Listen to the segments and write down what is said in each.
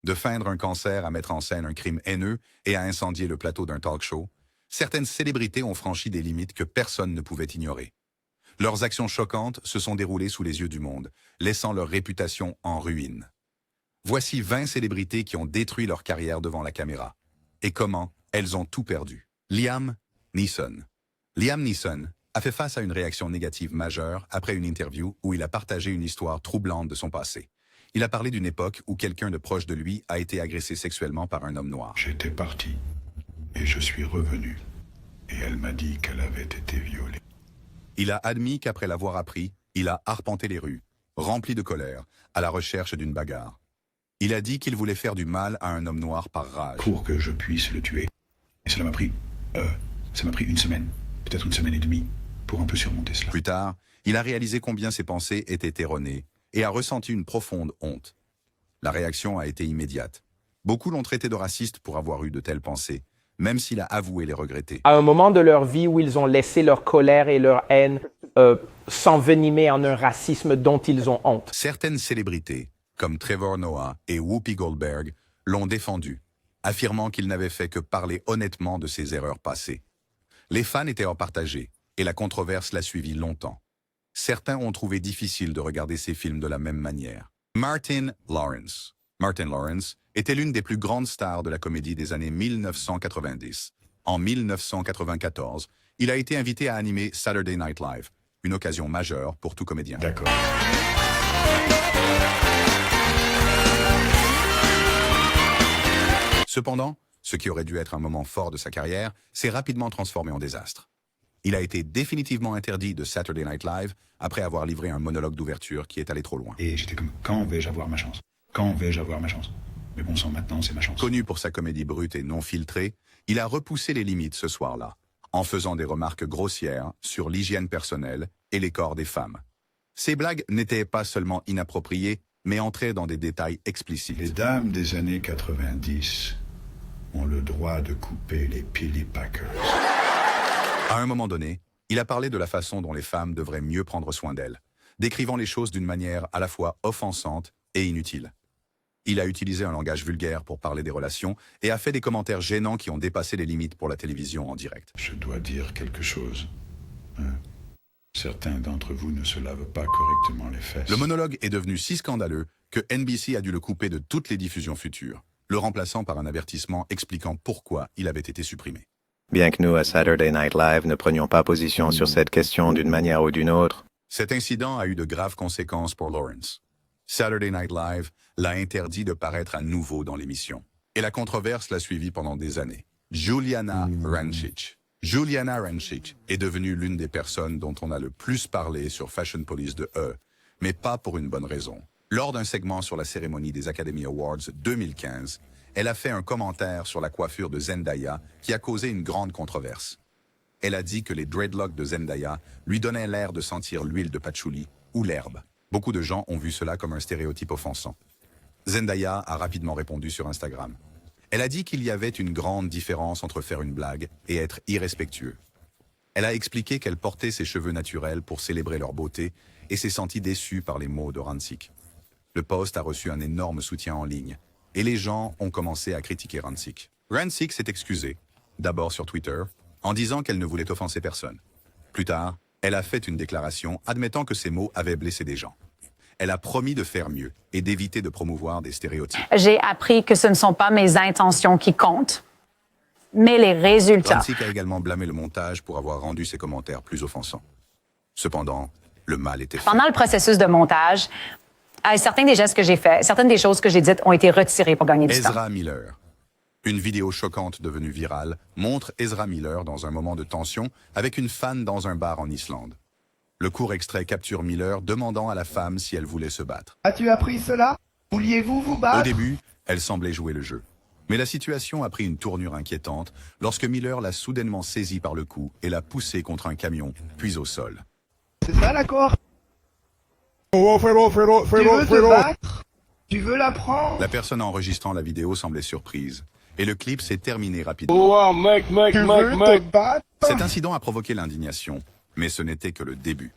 de feindre un cancer à mettre en scène un crime haineux et à incendier le plateau d'un talk show, certaines célébrités ont franchi des limites que personne ne pouvait ignorer. Leurs actions choquantes se sont déroulées sous les yeux du monde, laissant leur réputation en ruine. Voici 20 célébrités qui ont détruit leur carrière devant la caméra. Et comment elles ont tout perdu. Liam Neeson. Liam Neeson a fait face à une réaction négative majeure après une interview où il a partagé une histoire troublante de son passé. Il a parlé d'une époque où quelqu'un de proche de lui a été agressé sexuellement par un homme noir. J'étais parti et je suis revenu. Et elle m'a dit qu'elle avait été violée. Il a admis qu'après l'avoir appris, il a arpenté les rues, rempli de colère, à la recherche d'une bagarre. Il a dit qu'il voulait faire du mal à un homme noir par rage. Pour que je puisse le tuer. Et ça m'a pris une semaine, peut-être une semaine et demie, pour un peu surmonter cela. Plus tard, il a réalisé combien ses pensées étaient erronées et a ressenti une profonde honte. La réaction a été immédiate. Beaucoup l'ont traité de raciste pour avoir eu de telles pensées, même s'il a avoué les regretter. À un moment de leur vie où ils ont laissé leur colère et leur haine s'envenimer en un racisme dont ils ont honte. Certaines célébrités, comme Trevor Noah et Whoopi Goldberg, l'ont défendu, affirmant qu'il n'avait fait que parler honnêtement de ses erreurs passées. Les fans étaient en partagés, et la controverse l'a suivi longtemps. Certains ont trouvé difficile de regarder ces films de la même manière. Martin Lawrence. Martin Lawrence était l'une des plus grandes stars de la comédie des années 1990. En 1994, il a été invité à animer Saturday Night Live, une occasion majeure pour tout comédien. D'accord. Cependant, ce qui aurait dû être un moment fort de sa carrière s'est rapidement transformé en désastre. Il a été définitivement interdit de Saturday Night Live après avoir livré un monologue d'ouverture qui est allé trop loin. Et j'étais comme, quand vais-je avoir ma chance? Quand vais-je avoir ma chance? Mais bon sang, maintenant, c'est ma chance. Connu pour sa comédie brute et non filtrée, il a repoussé les limites ce soir-là, en faisant des remarques grossières sur l'hygiène personnelle et les corps des femmes. Ces blagues n'étaient pas seulement inappropriées, mais entraient dans des détails explicites. Les dames des années 90 ont le droit de couper les Pilly Packers. À un moment donné, il a parlé de la façon dont les femmes devraient mieux prendre soin d'elles, décrivant les choses d'une manière à la fois offensante et inutile. Il a utilisé un langage vulgaire pour parler des relations et a fait des commentaires gênants qui ont dépassé les limites pour la télévision en direct. Je dois dire quelque chose. Certains d'entre vous ne se lavent pas correctement les fesses. Le monologue est devenu si scandaleux que NBC a dû le couper de toutes les diffusions futures, le remplaçant par un avertissement expliquant pourquoi il avait été supprimé. Bien que nous, à Saturday Night Live, ne prenions pas position sur cette question d'une manière ou d'une autre, Cet incident a eu de graves conséquences pour Lawrence. Saturday Night Live l'a interdit de paraître à nouveau dans l'émission. Et la controverse l'a suivi pendant des années. Juliana Rancic. Juliana Rancic est devenue l'une des personnes dont on a le plus parlé sur Fashion Police de mais pas pour une bonne raison. Lors d'un segment sur la cérémonie des Academy Awards 2015, elle a fait un commentaire sur la coiffure de Zendaya qui a causé une grande controverse. Elle a dit que les dreadlocks de Zendaya lui donnaient l'air de sentir l'huile de patchouli ou l'herbe. Beaucoup de gens ont vu cela comme un stéréotype offensant. Zendaya a rapidement répondu sur Instagram. Elle a dit qu'il y avait une grande différence entre faire une blague et être irrespectueux. Elle a expliqué qu'elle portait ses cheveux naturels pour célébrer leur beauté et s'est sentie déçue par les mots de Rancic. Le post a reçu un énorme soutien en ligne et les gens ont commencé à critiquer Rancic. Rancic s'est excusée, d'abord sur Twitter, en disant qu'elle ne voulait offenser personne. Plus tard, elle a fait une déclaration admettant que ses mots avaient blessé des gens. Elle a promis de faire mieux et d'éviter de promouvoir des stéréotypes. J'ai appris que ce ne sont pas mes intentions qui comptent, mais les résultats. Rancic a également blâmé le montage pour avoir rendu ses commentaires plus offensants. Cependant, le mal était fait. Pendant le processus de montage, certains des gestes que j'ai faits, certaines des choses que j'ai dites ont été retirées pour gagner du temps. Ezra Miller. Une vidéo choquante devenue virale montre Ezra Miller dans un moment de tension avec une fan dans un bar en Islande. Le court extrait capture Miller demandant à la femme si elle voulait se battre. As-tu appris cela? Vouliez-vous vous battre? Au début, elle semblait jouer le jeu. Mais la situation a pris une tournure inquiétante lorsque Miller l'a soudainement saisie par le cou et l'a poussée contre un camion, puis au sol. C'est ça l'accord? Tu veux te battre? Tu veux la prendre? La personne enregistrant la vidéo semblait surprise. Et le clip s'est terminé rapidement. Tu veux te battre? Cet incident a provoqué l'indignation, mais ce n'était que le début.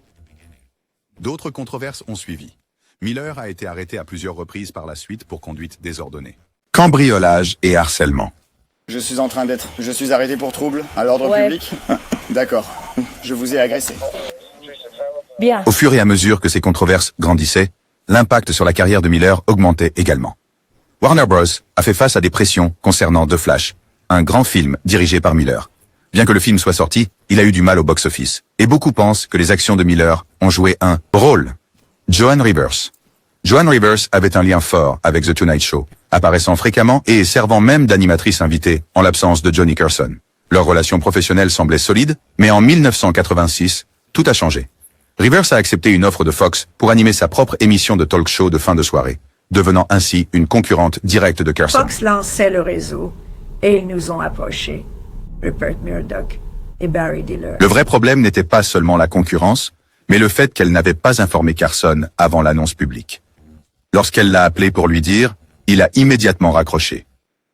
D'autres controverses ont suivi. Miller a été arrêté à plusieurs reprises par la suite pour conduite désordonnée. Cambriolage et harcèlement. Je suis arrêté pour trouble à l'ordre public. D'accord. Je vous ai agressé. Bien. Au fur et à mesure que ces controverses grandissaient, l'impact sur la carrière de Miller augmentait également. Warner Bros. A fait face à des pressions concernant The Flash, un grand film dirigé par Miller. Bien que le film soit sorti, il a eu du mal au box-office. Et beaucoup pensent que les actions de Miller ont joué un rôle. Joan Rivers. Joan Rivers avait un lien fort avec The Tonight Show, apparaissant fréquemment et servant même d'animatrice invitée en l'absence de Johnny Carson. Leur relation professionnelle semblait solide, mais en 1986, tout a changé. Rivers a accepté une offre de Fox pour animer sa propre émission de talk show de fin de soirée, devenant ainsi une concurrente directe de Carson. Fox lançait le réseau et ils nous ont approchés. Rupert Murdoch et Barry Diller. Le vrai problème n'était pas seulement la concurrence, mais le fait qu'elle n'avait pas informé Carson avant l'annonce publique. Lorsqu'elle l'a appelé pour lui dire, il a immédiatement raccroché.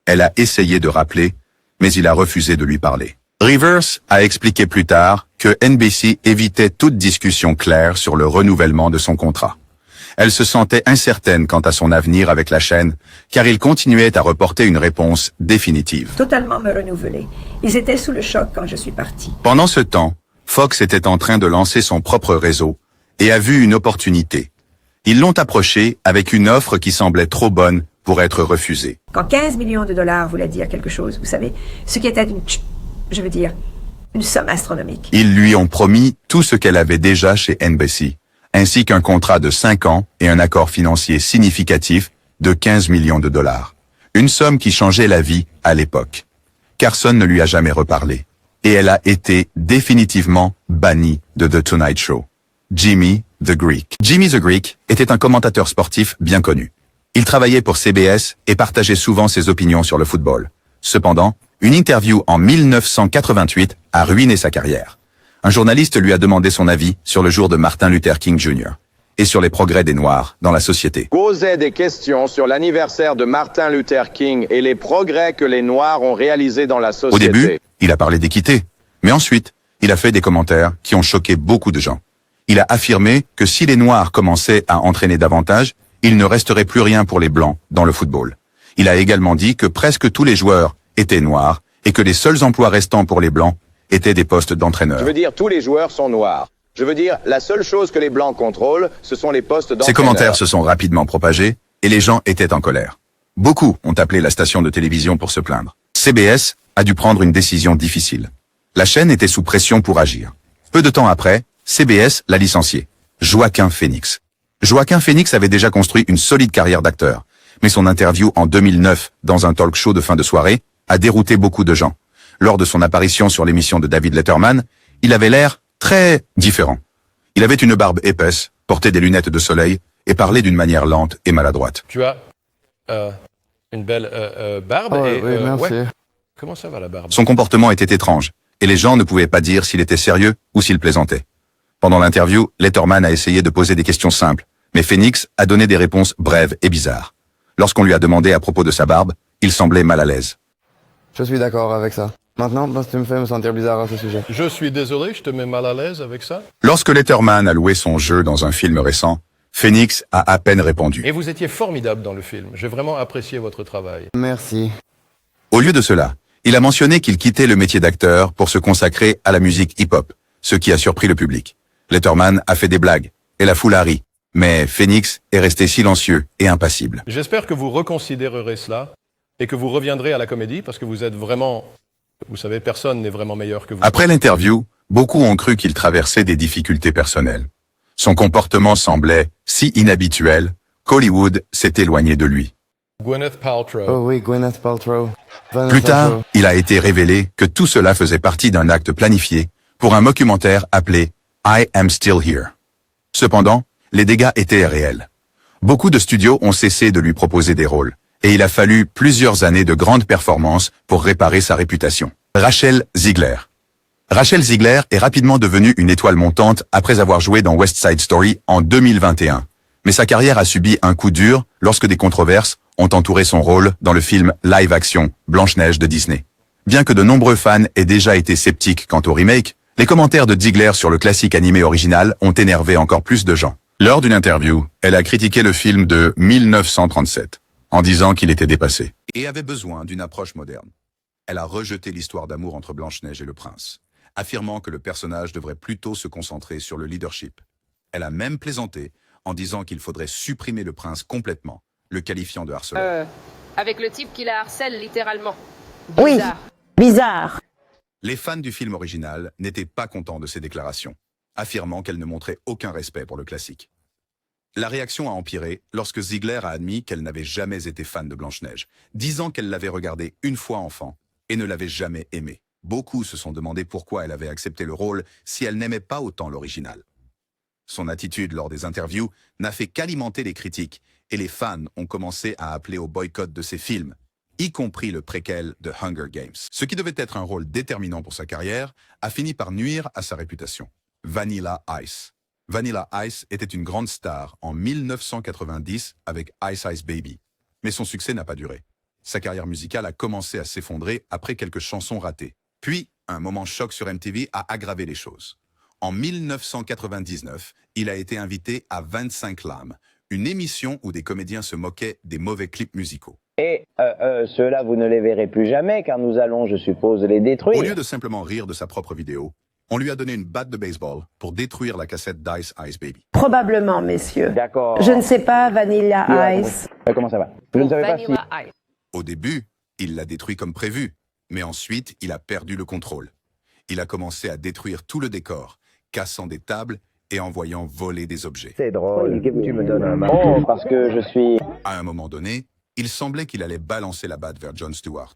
Elle a essayé de rappeler, mais il a refusé de lui parler. Rivers a expliqué plus tard que NBC évitait toute discussion claire sur le renouvellement de son contrat. Elle se sentait incertaine quant à son avenir avec la chaîne, car il continuait à reporter une réponse définitive. Totalement me renouveler. Ils étaient sous le choc quand je suis parti. Pendant ce temps, Fox était en train de lancer son propre réseau et a vu une opportunité. Ils l'ont approché avec une offre qui semblait trop bonne pour être refusée. Quand 15 millions de dollars voulaient dire quelque chose, vous savez, ce qui était une somme astronomique. Ils lui ont promis tout ce qu'elle avait déjà chez NBC, ainsi qu'un contrat de 5 ans et un accord financier significatif de 15 millions de dollars. Une somme qui changeait la vie à l'époque. Carson ne lui a jamais reparlé. Et elle a été définitivement bannie de The Tonight Show. Jimmy the Greek. Jimmy the Greek était un commentateur sportif bien connu. Il travaillait pour CBS et partageait souvent ses opinions sur le football. Cependant, une interview en 1988 a ruiné sa carrière. Un journaliste lui a demandé son avis sur le jour de Martin Luther King Jr. et sur les progrès des Noirs dans la société. Posait des questions sur l'anniversaire de Martin Luther King et les progrès que les Noirs ont réalisés dans la société. Au début, il a parlé d'équité, mais ensuite, il a fait des commentaires qui ont choqué beaucoup de gens. Il a affirmé que si les Noirs commençaient à entraîner davantage, il ne resterait plus rien pour les Blancs dans le football. Il a également dit que presque tous les joueurs étaient noirs et que les seuls emplois restants pour les Blancs étaient des postes d'entraîneurs. Je veux dire, tous les joueurs sont noirs. Je veux dire, la seule chose que les Blancs contrôlent, ce sont les postes d'entraîneurs. Ces commentaires se sont rapidement propagés et les gens étaient en colère. Beaucoup ont appelé la station de télévision pour se plaindre. CBS a dû prendre une décision difficile. La chaîne était sous pression pour agir. Peu de temps après, CBS l'a licencié. Joaquin Phoenix. Joaquin Phoenix avait déjà construit une solide carrière d'acteur, mais son interview en 2009 dans un talk show de fin de soirée a dérouté beaucoup de gens. Lors de son apparition sur l'émission de David Letterman, il avait l'air très différent. Il avait une barbe épaisse, portait des lunettes de soleil et parlait d'une manière lente et maladroite. Tu as une belle barbe et oui, merci. ouais. Comment ça va la barbe? Son comportement était étrange et les gens ne pouvaient pas dire s'il était sérieux ou s'il plaisantait. Pendant l'interview, Letterman a essayé de poser des questions simples, mais Phoenix a donné des réponses brèves et bizarres. Lorsqu'on lui a demandé à propos de sa barbe, il semblait mal à l'aise. Je suis d'accord avec ça. Maintenant, tu me fais me sentir bizarre à ce sujet. Je suis désolé, je te mets mal à l'aise avec ça. Lorsque Letterman a loué son jeu dans un film récent, Phoenix a à peine répondu. Et vous étiez formidable dans le film. J'ai vraiment apprécié votre travail. Merci. Au lieu de cela, il a mentionné qu'il quittait le métier d'acteur pour se consacrer à la musique hip-hop, ce qui a surpris le public. Letterman a fait des blagues, et la foule a ri. Mais Phoenix est resté silencieux et impassible. J'espère que vous reconsidérerez cela et que vous reviendrez à la comédie parce que vous êtes vraiment... Vous savez, personne n'est vraiment meilleur que vous. Après l'interview, beaucoup ont cru qu'il traversait des difficultés personnelles. Son comportement semblait si inhabituel qu'Hollywood s'est éloigné de lui. Gwyneth Paltrow. Oh oui, Gwyneth Paltrow. Plus tard, il a été révélé que tout cela faisait partie d'un acte planifié pour un documentaire appelé I Am Still Here. Cependant, les dégâts étaient réels. Beaucoup de studios ont cessé de lui proposer des rôles, et il a fallu plusieurs années de grandes performances pour réparer sa réputation. Rachel Ziegler. Rachel Ziegler est rapidement devenue une étoile montante après avoir joué dans West Side Story en 2021. Mais sa carrière a subi un coup dur lorsque des controverses ont entouré son rôle dans le film live-action Blanche-Neige de Disney. Bien que de nombreux fans aient déjà été sceptiques quant au remake, les commentaires de Ziegler sur le classique animé original ont énervé encore plus de gens. Lors d'une interview, elle a critiqué le film de 1937. en disant qu'il était dépassé et avait besoin d'une approche moderne. Elle a rejeté l'histoire d'amour entre Blanche-Neige et le prince, affirmant que le personnage devrait plutôt se concentrer sur le leadership. Elle a même plaisanté en disant qu'il faudrait supprimer le prince complètement, le qualifiant de harceleur. Avec le type qui la harcèle littéralement. Oui, Bizarre. bizarre. Les fans du film original n'étaient pas contents de ces déclarations, affirmant qu'elle ne montrait aucun respect pour le classique. La réaction a empiré lorsque Ziegler a admis qu'elle n'avait jamais été fan de Blanche-Neige, disant qu'elle l'avait regardée une fois enfant et ne l'avait jamais aimée. Beaucoup se sont demandé pourquoi elle avait accepté le rôle si elle n'aimait pas autant l'original. Son attitude lors des interviews n'a fait qu'alimenter les critiques et les fans ont commencé à appeler au boycott de ses films, y compris le préquel de Hunger Games. Ce qui devait être un rôle déterminant pour sa carrière a fini par nuire à sa réputation. Vanilla Ice. Vanilla Ice était une grande star en 1990 avec Ice Ice Baby, mais son succès n'a pas duré. Sa carrière musicale a commencé à s'effondrer après quelques chansons ratées. Puis, un moment choc sur MTV a aggravé les choses. En 1999, il a été invité à 25 Lames, une émission où des comédiens se moquaient des mauvais clips musicaux. Et ceux-là, vous ne les verrez plus jamais, car nous allons, je suppose, les détruire. Au lieu de simplement rire de sa propre vidéo, on lui a donné une batte de baseball pour détruire la cassette d'Ice Ice Baby. Probablement, messieurs. D'accord. Je ne sais pas, Vanilla Ice. Comment ça va? Je ne savais pas si... Vanilla Ice. Au début, il l'a détruit comme prévu, mais ensuite, il a perdu le contrôle. Il a commencé à détruire tout le décor, cassant des tables et envoyant voler des objets. C'est drôle, tu me donnes un mal. Oh, parce que je suis... À un moment donné, il semblait qu'il allait balancer la batte vers Jon Stewart.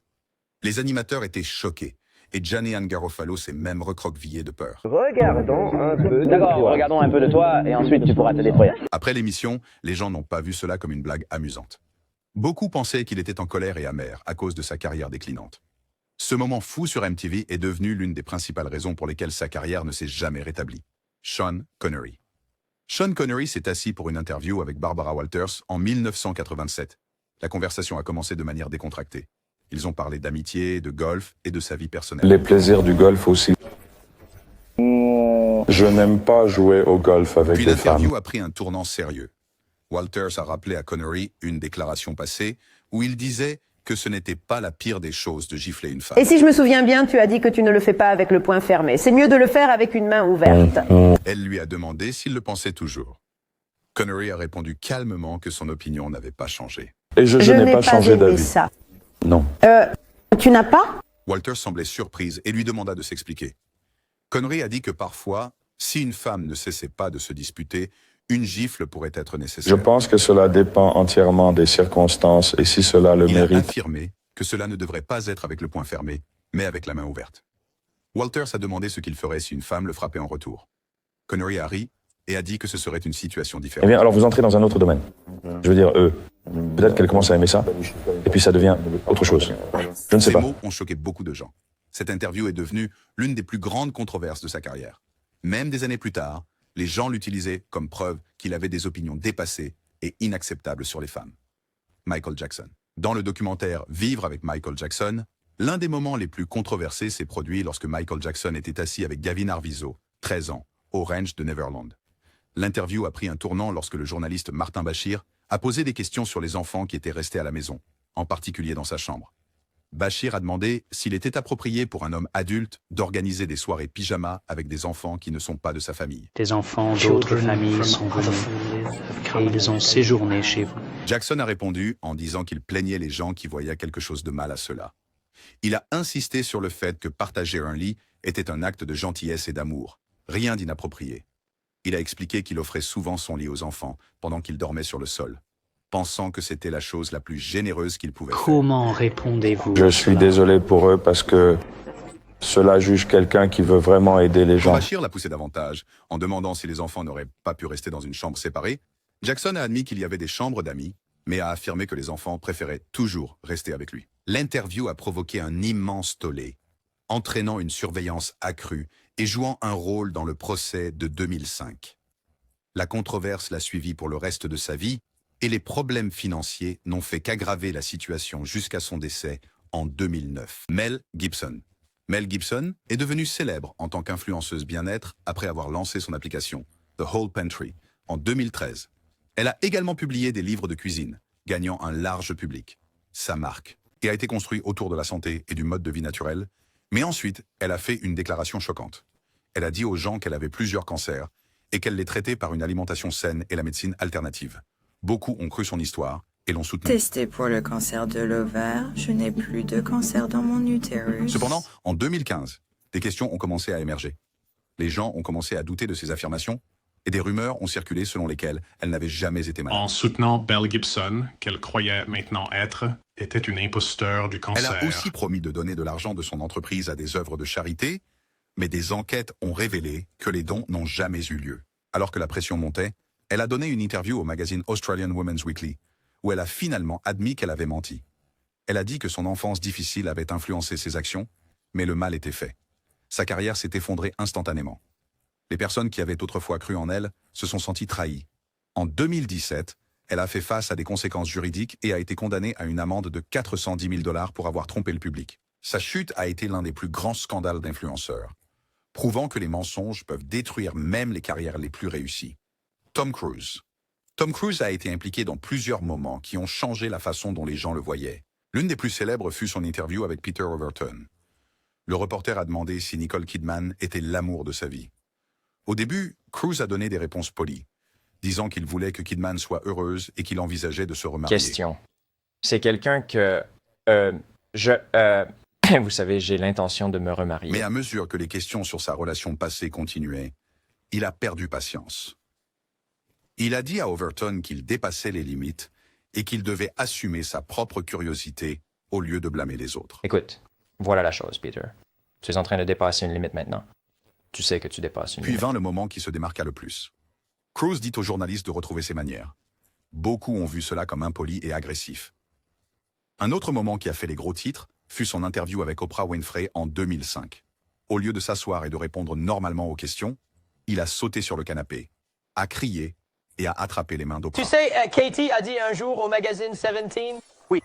Les animateurs étaient choqués, et Gianni Garofalo s'est même recroquevillé de peur. Regardons un peu de D'accord, toi. Regardons un peu de toi, et ensuite tu pourras te détruire. Après l'émission, les gens n'ont pas vu cela comme une blague amusante. Beaucoup pensaient qu'il était en colère et amer à cause de sa carrière déclinante. Ce moment fou sur MTV est devenu l'une des principales raisons pour lesquelles sa carrière ne s'est jamais rétablie. Sean Connery. Sean Connery s'est assis pour une interview avec Barbara Walters en 1987. La conversation a commencé de manière décontractée. Ils ont parlé d'amitié, de golf et de sa vie personnelle. Les plaisirs du golf aussi. Je n'aime pas jouer au golf avec Puis des femmes. l'interview a pris un tournant sérieux. Walters a rappelé à Connery une déclaration passée où il disait que ce n'était pas la pire des choses de gifler une femme. Et si je me souviens bien, tu as dit que tu ne le fais pas avec le poing fermé. C'est mieux de le faire avec une main ouverte. Elle lui a demandé s'il le pensait toujours. Connery a répondu calmement que son opinion n'avait pas changé. Et je n'ai pas changé d'avis. Ça. Non. Tu n'as pas? Walters semblait surprise et lui demanda de s'expliquer. Connery a dit que parfois, si une femme ne cessait pas de se disputer, une gifle pourrait être nécessaire. Je pense que cela dépend entièrement des circonstances et si cela le Il a mérite. affirmé que cela ne devrait pas être avec le poing fermé, mais avec la main ouverte. Walters a demandé ce qu'il ferait si une femme le frappait en retour. Connery a ri et a dit que ce serait une situation différente. Eh bien, alors vous entrez dans un autre domaine. Je veux dire, peut-être qu'elle commence à aimer ça, et puis ça devient autre chose. Je ne sais Ces pas. mots ont choqué beaucoup de gens. Cette interview est devenue l'une des plus grandes controverses de sa carrière. Même des années plus tard, les gens l'utilisaient comme preuve qu'il avait des opinions dépassées et inacceptables sur les femmes. Michael Jackson. Dans le documentaire Vivre avec Michael Jackson, l'un des moments les plus controversés s'est produit lorsque Michael Jackson était assis avec Gavin Arvizo, 13 ans, au ranch de Neverland. L'interview a pris un tournant lorsque le journaliste Martin Bashir a posé des questions sur les enfants qui étaient restés à la maison, en particulier dans sa chambre. Bashir a demandé s'il était approprié pour un homme adulte d'organiser des soirées pyjama avec des enfants qui ne sont pas de sa famille. Des enfants d'autres familles sont venus et ils ont séjourné chez vous. Jackson a répondu en disant qu'il plaignait les gens qui voyaient quelque chose de mal à cela. Il a insisté sur le fait que partager un lit était un acte de gentillesse et d'amour, rien d'inapproprié. Il a expliqué qu'il offrait souvent son lit aux enfants pendant qu'ils dormaient sur le sol, pensant que c'était la chose la plus généreuse qu'il pouvait faire. Comment répondez-vous? Je suis désolé pour eux parce que cela juge quelqu'un qui veut vraiment aider les gens. Bashir l'a poussé davantage en demandant si les enfants n'auraient pas pu rester dans une chambre séparée. Jackson a admis qu'il y avait des chambres d'amis, mais a affirmé que les enfants préféraient toujours rester avec lui. L'interview a provoqué un immense tollé, entraînant une surveillance accrue et jouant un rôle dans le procès de 2005. La controverse l'a suivi pour le reste de sa vie et les problèmes financiers n'ont fait qu'aggraver la situation jusqu'à son décès en 2009. Mel Gibson. Mel Gibson est devenue célèbre en tant qu'influenceuse bien-être après avoir lancé son application The Whole Pantry en 2013. Elle a également publié des livres de cuisine, gagnant un large public. Sa marque, qui a été construite autour de la santé et du mode de vie naturel, mais ensuite, elle a fait une déclaration choquante. Elle a dit aux gens qu'elle avait plusieurs cancers et qu'elle les traitait par une alimentation saine et la médecine alternative. Beaucoup ont cru son histoire et l'ont soutenue. Testé pour le cancer de l'ovaire, je n'ai plus de cancer dans mon utérus. Cependant, en 2015, des questions ont commencé à émerger. Les gens ont commencé à douter de ses affirmations et des rumeurs ont circulé selon lesquelles elle n'avait jamais été malade. En soutenant Belle Gibson, qu'elle croyait maintenant être, était une imposteur du cancer. Elle a aussi promis de donner de l'argent de son entreprise à des œuvres de charité, mais des enquêtes ont révélé que les dons n'ont jamais eu lieu. Alors que la pression montait, elle a donné une interview au magazine Australian Women's Weekly, où elle a finalement admis qu'elle avait menti. Elle a dit que son enfance difficile avait influencé ses actions, mais le mal était fait. Sa carrière s'est effondrée instantanément. Les personnes qui avaient autrefois cru en elle se sont senties trahies. En 2017, elle a fait face à des conséquences juridiques et a été condamnée à une amende de 410 000 $ pour avoir trompé le public. Sa chute a été l'un des plus grands scandales d'influenceurs, prouvant que les mensonges peuvent détruire même les carrières les plus réussies. Tom Cruise. Tom Cruise a été impliqué dans plusieurs moments qui ont changé la façon dont les gens le voyaient. L'une des plus célèbres fut son interview avec Peter Overton. Le reporter a demandé si Nicole Kidman était l'amour de sa vie. Au début, Cruise a donné des réponses polies, disant qu'il voulait que Kidman soit heureuse et qu'il envisageait de se remarier. Question. C'est quelqu'un que... vous savez, j'ai l'intention de me remarier. Mais à mesure que les questions sur sa relation passée continuaient, il a perdu patience. Il a dit à Overton qu'il dépassait les limites et qu'il devait assumer sa propre curiosité au lieu de blâmer les autres. Écoute, voilà la chose, Peter. Tu es en train de dépasser une limite maintenant. Tu sais que tu dépasses une Puis limite. vint le moment qui se démarqua le plus. Cruise dit aux journalistes de retrouver ses manières. Beaucoup ont vu cela comme impoli et agressif. Un autre moment qui a fait les gros titres fut son interview avec Oprah Winfrey en 2005. Au lieu de s'asseoir et de répondre normalement aux questions, il a sauté sur le canapé, a crié et a attrapé les mains d'Oprah. Tu sais, Katie a dit un jour au magazine 17... Oui.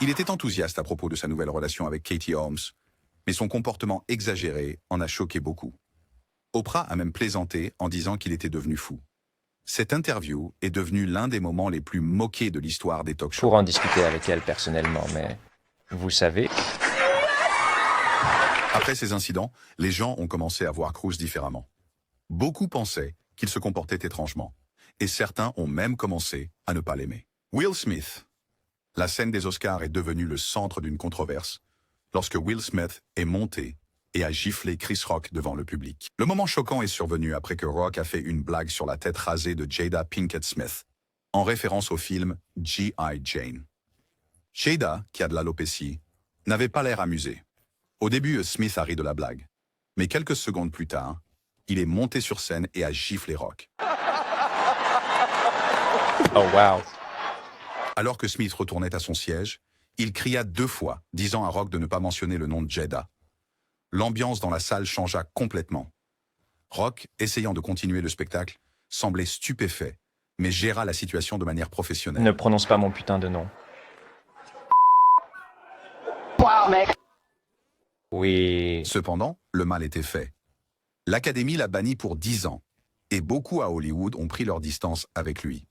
Il était enthousiaste à propos de sa nouvelle relation avec Katie Holmes, mais son comportement exagéré en a choqué beaucoup. Oprah a même plaisanté en disant qu'il était devenu fou. Cette interview est devenue l'un des moments les plus moqués de l'histoire des talk shows. Pour en discuter avec elle personnellement, mais vous savez... Après ces incidents, les gens ont commencé à voir Cruise différemment. Beaucoup pensaient qu'il se comportait étrangement, et certains ont même commencé à ne pas l'aimer. Will Smith. La scène des Oscars est devenue le centre d'une controverse lorsque Will Smith est monté et a giflé Chris Rock devant le public. Le moment choquant est survenu après que Rock a fait une blague sur la tête rasée de Jada Pinkett Smith, en référence au film G.I. Jane. Jada, qui a de l'alopécie, n'avait pas l'air amusé. Au début, Smith a ri de la blague, mais quelques secondes plus tard, il est monté sur scène et a giflé Rock. Oh wow. Alors que Smith retournait à son siège, il cria 2 fois, disant à Rock de ne pas mentionner le nom de Jada. L'ambiance dans la salle changea complètement. Rock, essayant de continuer le spectacle, semblait stupéfait, mais géra la situation de manière professionnelle. Ne prononce pas mon putain de nom. Wow, mec. Oui. Cependant, le mal était fait. L'Académie l'a banni pour 10 ans, et beaucoup à Hollywood ont pris leur distance avec lui.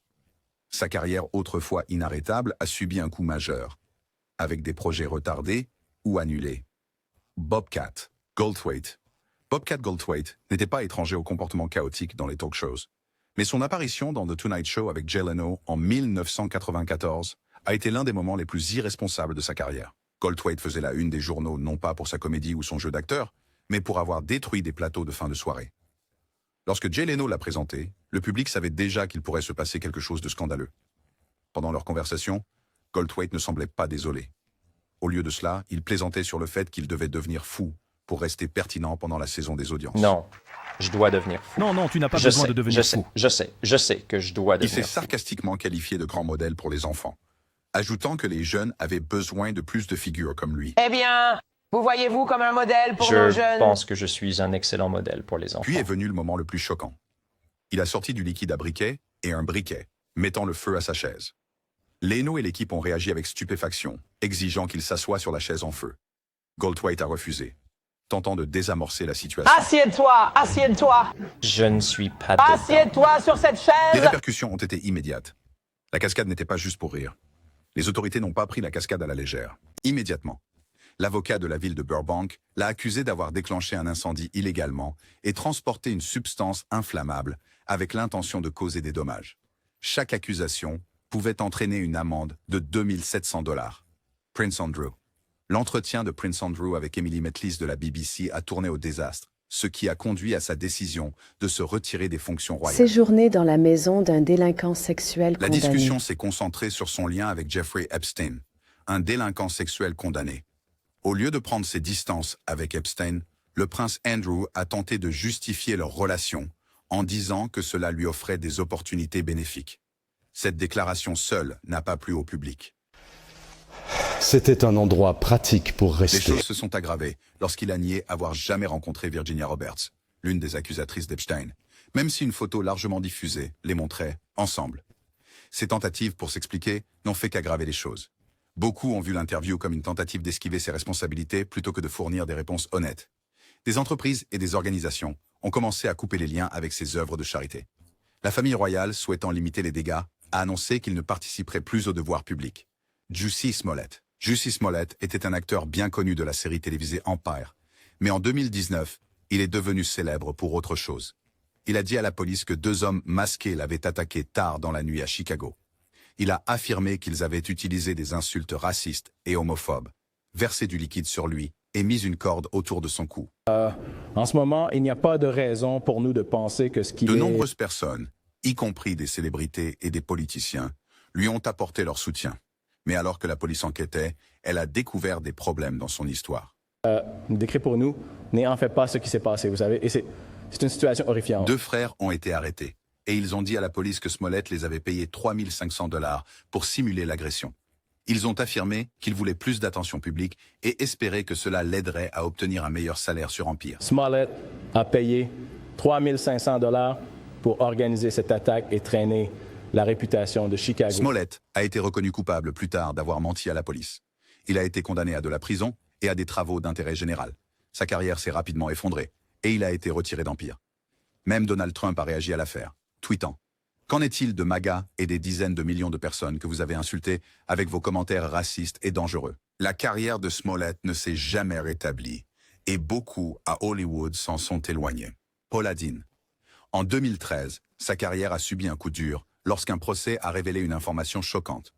Sa carrière autrefois inarrêtable a subi un coup majeur, avec des projets retardés ou annulés. Bobcat Goldthwait. Bobcat Goldthwait n'était pas étranger au comportement chaotique dans les talk shows, mais son apparition dans The Tonight Show avec Jay Leno en 1994 a été l'un des moments les plus irresponsables de sa carrière. Goldthwait faisait la une des journaux non pas pour sa comédie ou son jeu d'acteur, mais pour avoir détruit des plateaux de fin de soirée. Lorsque Jay Leno l'a présenté, le public savait déjà qu'il pourrait se passer quelque chose de scandaleux. Pendant leur conversation, Goldthwait ne semblait pas désolé. Au lieu de cela, il plaisantait sur le fait qu'il devait devenir fou pour rester pertinent pendant la saison des audiences. Non, je dois devenir fou. Non, tu n'as pas besoin de devenir fou. Je sais que je dois devenir fou. Il s'est fou. sarcastiquement qualifié de grand modèle pour les enfants, ajoutant que les jeunes avaient besoin de plus de figures comme lui. Eh bien, vous voyez-vous comme un modèle pour nos jeunes? Je pense que je suis un excellent modèle pour les enfants. Puis est venu le moment le plus choquant. Il a sorti du liquide à briquet et un briquet, mettant le feu à sa chaise. Leno et l'équipe ont réagi avec stupéfaction, exigeant qu'il s'assoie sur la chaise en feu. Goldthwait a refusé, tentant de désamorcer la situation. Assieds-toi! Je ne suis pas dedans. Assieds-toi sur cette chaise! Les répercussions ont été immédiates. La cascade n'était pas juste pour rire. Les autorités n'ont pas pris la cascade à la légère. Immédiatement, l'avocat de la ville de Burbank l'a accusé d'avoir déclenché un incendie illégalement et transporté une substance inflammable avec l'intention de causer des dommages. Chaque accusation pouvait entraîner une amende de $2700. Prince Andrew. L'entretien de Prince Andrew avec Emily Metlis de la BBC a tourné au désastre, ce qui a conduit à sa décision de se retirer des fonctions royales. Séjourner dans la maison d'un délinquant sexuel La condamné. discussion s'est concentrée sur son lien avec Jeffrey Epstein, un délinquant sexuel condamné. Au lieu de prendre ses distances avec Epstein, le prince Andrew a tenté de justifier leur relation en disant que cela lui offrait des opportunités bénéfiques. Cette déclaration seule n'a pas plu au public. C'était un endroit pratique pour Les rester. choses se sont aggravées lorsqu'il a nié avoir jamais rencontré Virginia Roberts, l'une des accusatrices d'Epstein, même si une photo largement diffusée les montrait ensemble. Ces tentatives pour s'expliquer n'ont fait qu'aggraver les choses. Beaucoup ont vu l'interview comme une tentative d'esquiver ses responsabilités plutôt que de fournir des réponses honnêtes. Des entreprises et des organisations ont commencé à couper les liens avec ces œuvres de charité. La famille royale, souhaitant limiter les dégâts, a annoncé qu'il ne participerait plus aux devoirs publics. Jussie Smollett. Jussie Smollett était un acteur bien connu de la série télévisée Empire, mais en 2019, il est devenu célèbre pour autre chose. Il a dit à la police que 2 hommes masqués l'avaient attaqué tard dans la nuit à Chicago. Il a affirmé qu'ils avaient utilisé des insultes racistes et homophobes, versé du liquide sur lui et mis une corde autour de son cou. En ce moment, il n'y a pas de raison pour nous de penser que ce qui De nombreuses personnes, y compris des célébrités et des politiciens, lui ont apporté leur soutien. Mais alors que la police enquêtait, elle a découvert des problèmes dans son histoire. décrit pour nous n'est en fait pas ce qui s'est passé, vous savez, et c'est une situation horrifiante. 2 frères ont été arrêtés, et ils ont dit à la police que Smollett les avait payés $3500 pour simuler l'agression. Ils ont affirmé qu'ils voulaient plus d'attention publique et espéraient que cela l'aiderait à obtenir un meilleur salaire sur Empire. Smollett a payé $3500 pour organiser cette attaque et traîner la réputation de Chicago. Smollett a été reconnu coupable plus tard d'avoir menti à la police. Il a été condamné à de la prison et à des travaux d'intérêt général. Sa carrière s'est rapidement effondrée et il a été retiré d'Empire. Même Donald Trump a réagi à l'affaire, tweetant « Qu'en est-il de MAGA et des dizaines de millions de personnes que vous avez insultées avec vos commentaires racistes et dangereux ?» La carrière de Smollett ne s'est jamais rétablie et beaucoup à Hollywood s'en sont éloignés. Paula Deen. En 2013, sa carrière a subi un coup dur lorsqu'un procès a révélé une information choquante.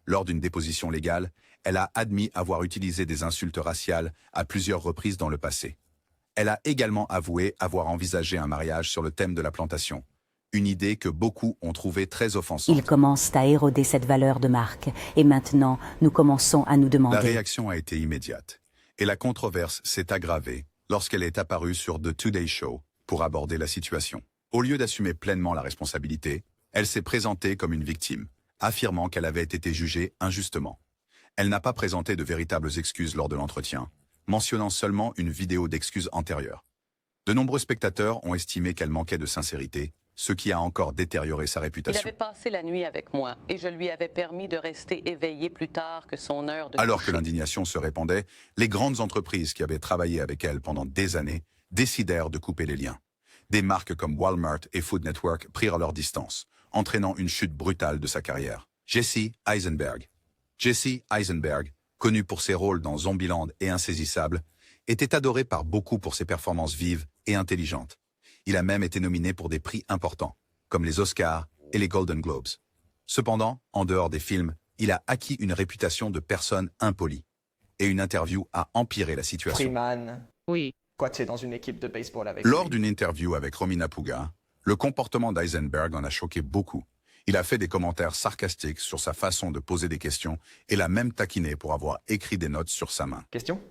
Lors d'une déposition légale, elle a admis avoir utilisé des insultes raciales à plusieurs reprises dans le passé. Elle a également avoué avoir envisagé un mariage sur le thème de la plantation, une idée que beaucoup ont trouvée très offensante. Ils commencent à éroder cette valeur de marque, et maintenant, nous commençons à nous demander... La réaction a été immédiate, et la controverse s'est aggravée lorsqu'elle est apparue sur The Today Show pour aborder la situation. Au lieu d'assumer pleinement la responsabilité, elle s'est présentée comme une victime, affirmant qu'elle avait été jugée injustement. Elle n'a pas présenté de véritables excuses lors de l'entretien, mentionnant seulement une vidéo d'excuses antérieure. De nombreux spectateurs ont estimé qu'elle manquait de sincérité, ce qui a encore détérioré sa Il réputation. avait passé la nuit avec moi et je lui avais permis de rester éveillé plus tard que son heure de Alors que coucher. l'indignation se répandait, les grandes entreprises qui avaient travaillé avec elle pendant des années décidèrent de couper les liens. Des marques comme Walmart et Food Network prirent leur distance, entraînant une chute brutale de sa carrière. Jesse Eisenberg. Jesse Eisenberg, connu pour ses rôles dans Zombieland et Insaisissable, était adoré par beaucoup pour ses performances vives et intelligentes. Il a même été nominé pour des prix importants, comme les Oscars et les Golden Globes. Cependant, en dehors des films, il a acquis une réputation de personne impolie. Et une interview a empiré la situation. Freeman. Oui. Quoi, tu es dans une équipe de baseball avec Lors lui? d'une interview avec Romina Puga, le comportement d'Eisenberg en a choqué beaucoup. Il a fait des commentaires sarcastiques sur sa façon de poser des questions et l'a même taquiné pour avoir écrit des notes sur sa main. Question?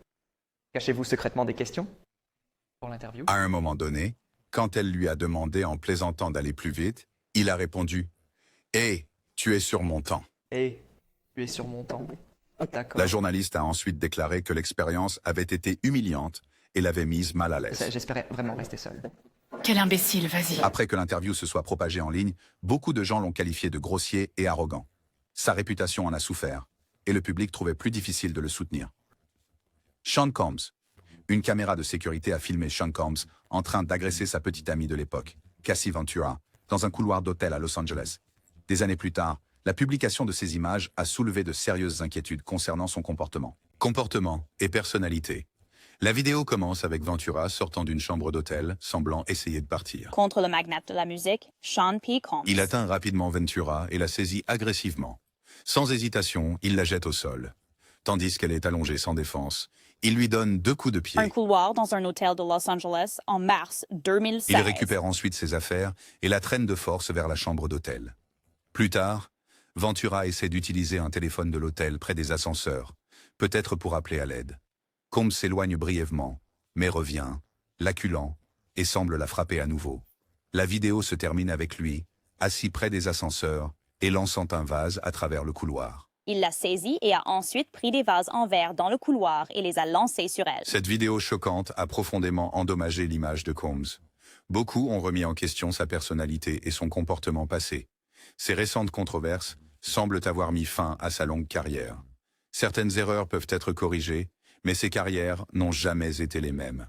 Cachez-vous secrètement des questions? Pour l'interview? À un moment donné, quand elle lui a demandé en plaisantant d'aller plus vite, il a répondu « Hé, tu es sur mon temps ». Hey, tu es sur mon temps. D'accord. La journaliste a ensuite déclaré que l'expérience avait été humiliante et l'avait mise mal à l'aise. J'espérais vraiment rester seul. Quel imbécile, vas-y. Après que l'interview se soit propagée en ligne, beaucoup de gens l'ont qualifié de grossier et arrogant. Sa réputation en a souffert, et le public trouvait plus difficile de le soutenir. Sean Combs. Une caméra de sécurité a filmé Sean Combs en train d'agresser sa petite amie de l'époque, Cassie Ventura, dans un couloir d'hôtel à Los Angeles. Des années plus tard, La publication de ces images a soulevé de sérieuses inquiétudes concernant son comportement. Comportement et personnalité. La vidéo commence avec Ventura sortant d'une chambre d'hôtel, semblant essayer de partir. Contre le magnat de la musique, Sean P. Combs. Il atteint rapidement Ventura et la saisit agressivement. Sans hésitation, il la jette au sol. Tandis qu'elle est allongée sans défense, il lui donne 2 coups de pied. Un couloir dans un hôtel de Los Angeles en mars 2016. Il récupère ensuite ses affaires et la traîne de force vers la chambre d'hôtel. Plus tard, Ventura essaie d'utiliser un téléphone de l'hôtel près des ascenseurs, peut-être pour appeler à l'aide. Combs s'éloigne brièvement, mais revient, l'acculant, et semble la frapper à nouveau. La vidéo se termine avec lui, assis près des ascenseurs, et lançant un vase à travers le couloir. Il l'a saisie et a ensuite pris des vases en verre dans le couloir et les a lancés sur elle. Cette vidéo choquante a profondément endommagé l'image de Combs. Beaucoup ont remis en question sa personnalité et son comportement passé. Ces récentes controverses semblent avoir mis fin à sa longue carrière. Certaines erreurs peuvent être corrigées, mais ses carrières n'ont jamais été les mêmes.